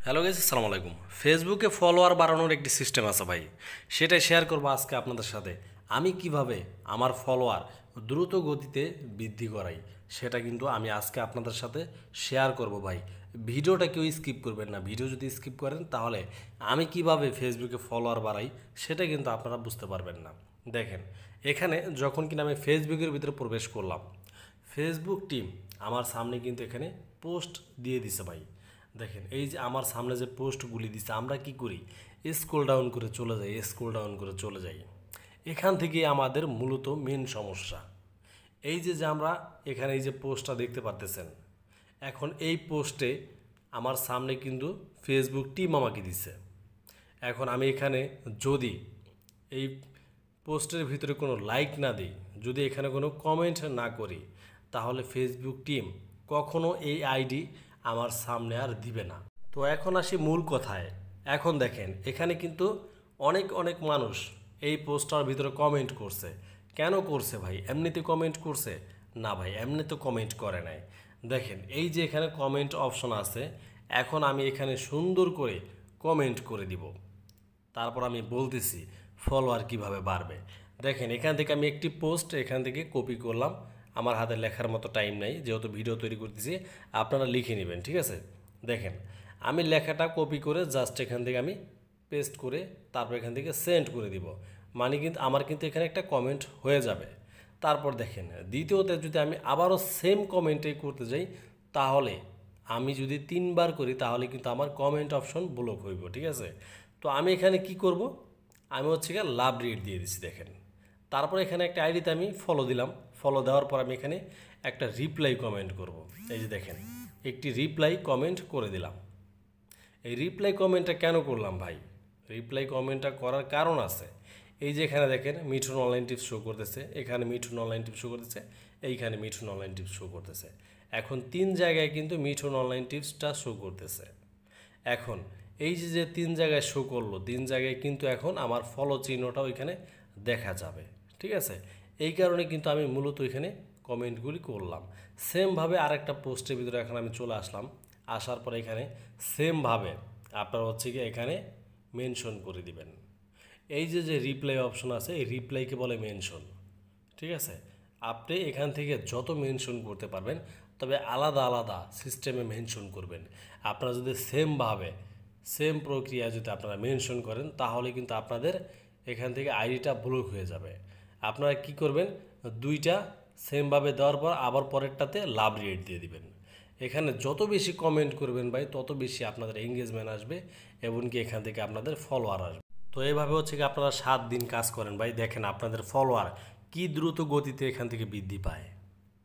Hello guys, আসসালামু আলাইকুম। ফেসবুকে ফলোয়ার বাড়ানোর একটি সিস্টেম আছে ভাই, সেটাই শেয়ার করবো আজকে আপনাদের সাথে। আমি কিভাবে আমার ফলোয়ার দ্রুত গতিতে বৃদ্ধি করাই সেটা কিন্তু আমি আজকে আপনাদের সাথে শেয়ার করব ভাই। ভিডিওটা কেউ স্কিপ করবেন না। ভিডিও যদি স্কিপ করেন তাহলে আমি কিভাবে ফেসবুকে ফলোয়ার বাড়াই সেটা কিন্তু আপনারা বুঝতে পারবেন না। দেখেন, এখানে যখন কিনা আমি ফেসবুকের ভিতরে প্রবেশ করলাম, ফেসবুক টিম আমার সামনে কিন্তু এখানে পোস্ট দিয়ে দিছে ভাই। দেখেন, এই যে আমার সামনে যে পোস্টগুলি দিচ্ছে, আমরা কি করি? স্ক্রল ডাউন করে চলে যাই, স্ক্রল ডাউন করে চলে যাই। এখান থেকে আমাদের মূলত মেন সমস্যা এই যে আমরা এখানে এই যে পোস্টটা দেখতে পারতেছেন, এখন এই পোস্টে আমার সামনে কিন্তু ফেসবুক টিম আমাকে দিচ্ছে। এখন আমি এখানে যদি এই পোস্টের ভিতরে কোনো লাইক না দিই, যদি এখানে কোনো কমেন্ট না করি, তাহলে ফেসবুক টিম কখনো এই আইডি আমার সামনে আর দিবে না। তো এখন আসি মূল কথায়। এখন দেখেন, এখানে কিন্তু অনেক অনেক মানুষ এই পোস্টার ভিতরে কমেন্ট করছে। কেন করছে ভাই? এমনিতে কমেন্ট করছে? না ভাই, এমনি তো কমেন্ট করে নাই। দেখেন, এই যে এখানে কমেন্ট অপশন আছে, এখন আমি এখানে সুন্দর করে কমেন্ট করে দিব। তারপর আমি বলতেছি ফলোয়ার কিভাবে বাড়বে। দেখেন, এখান থেকে আমি একটি পোস্ট এখান থেকে কপি করলাম। আমার হাতে লেখার মতো টাইম নাই, যেহেতু ভিডিও তৈরি করতেছি। আপনারা লিখে নেবেন, ঠিক আছে? দেখেন, আমি লেখাটা কপি করে জাস্ট এখান থেকে আমি পেস্ট করে তারপর এখান থেকে সেন্ড করে দিব। মানে কিন্তু আমার কিন্তু এখানে একটা কমেন্ট হয়ে যাবে। তারপর দেখেন, দ্বিতীয়তে যদি আমি আবারও সেম কমেন্টেই করতে যাই, তাহলে আমি যদি 3বার করি তাহলে কিন্তু আমার কমেন্ট অপশন ব্লক হইব, ঠিক আছে? তো আমি এখানে কি করব? আমি হচ্ছে গিয়ে লাভ রেট দিয়ে দিচ্ছি। দেখেন, তারপর এখানে একটা আইডিতে আমি ফলো দিলাম। ফলো দেওয়ার পর আমি এখানে একটা রিপ্লাই কমেন্ট করব। এই যে দেখেন, একটি রিপ্লাই কমেন্ট করে দিলাম। এই রিপ্লাই কমেন্টটা কেন করলাম ভাই? রিপ্লাই কমেন্টটা করার কারণ আছে। এই যে এখানে দেখেন মিঠুন অনলাইন টিপস শো করতেছে, এখানে মিঠুন অনলাইন টিপস শো করতেছে, এইখানে মিঠুন অনলাইন টিপস শো করতেছে। এখন 3 জায়গায় কিন্তু মিঠুন অনলাইন টিপসটা শো করতেছে। এখন এই যে 3 জায়গায় শো করলো, 3 জায়গায় কিন্তু এখন আমার ফলো চিহ্নটাও এখানে দেখা যাবে, ঠিক আছে? এই কারণে কিন্তু আমি মূলত এখানে কমেন্টগুলি করলাম। সেমভাবে আরেকটা পোস্টের ভিতরে এখন আমি চলে আসলাম। আসার পরে এখানে সেমভাবে আপনারা হচ্ছে কি এখানে মেনশন করে দিবেন। এই যে রিপ্লাই অপশন আছে, এই রিপ্লাইকে বলে মেনশন, ঠিক আছে? আপনি এখান থেকে যত মেনশন করতে পারবেন, তবে আলাদা আলাদা সিস্টেমে মেনশন করবেন। আপনারা যদি সেমভাবে সেম প্রক্রিয়া যদি আপনারা মেনশন করেন, তাহলে কিন্তু আপনাদের এখান থেকে আইডিটা ব্লক হয়ে যাবে। আপনারা কি করবেন? 2টা সেমভাবে দেওয়ার পর আবার পরেরটাতে লাভ রেট দিয়ে দিবেন। এখানে যত বেশি কমেন্ট করবেন ভাই, তত বেশি আপনাদের এঙ্গেজমেন্ট আসবে, এমনকি এখান থেকে আপনাদের ফলোয়ার আসবে। তো এইভাবে হচ্ছে কি আপনারা 7 দিন কাজ করেন ভাই, দেখেন আপনাদের ফলোয়ার কি দ্রুত গতিতে এখান থেকে বৃদ্ধি পায়।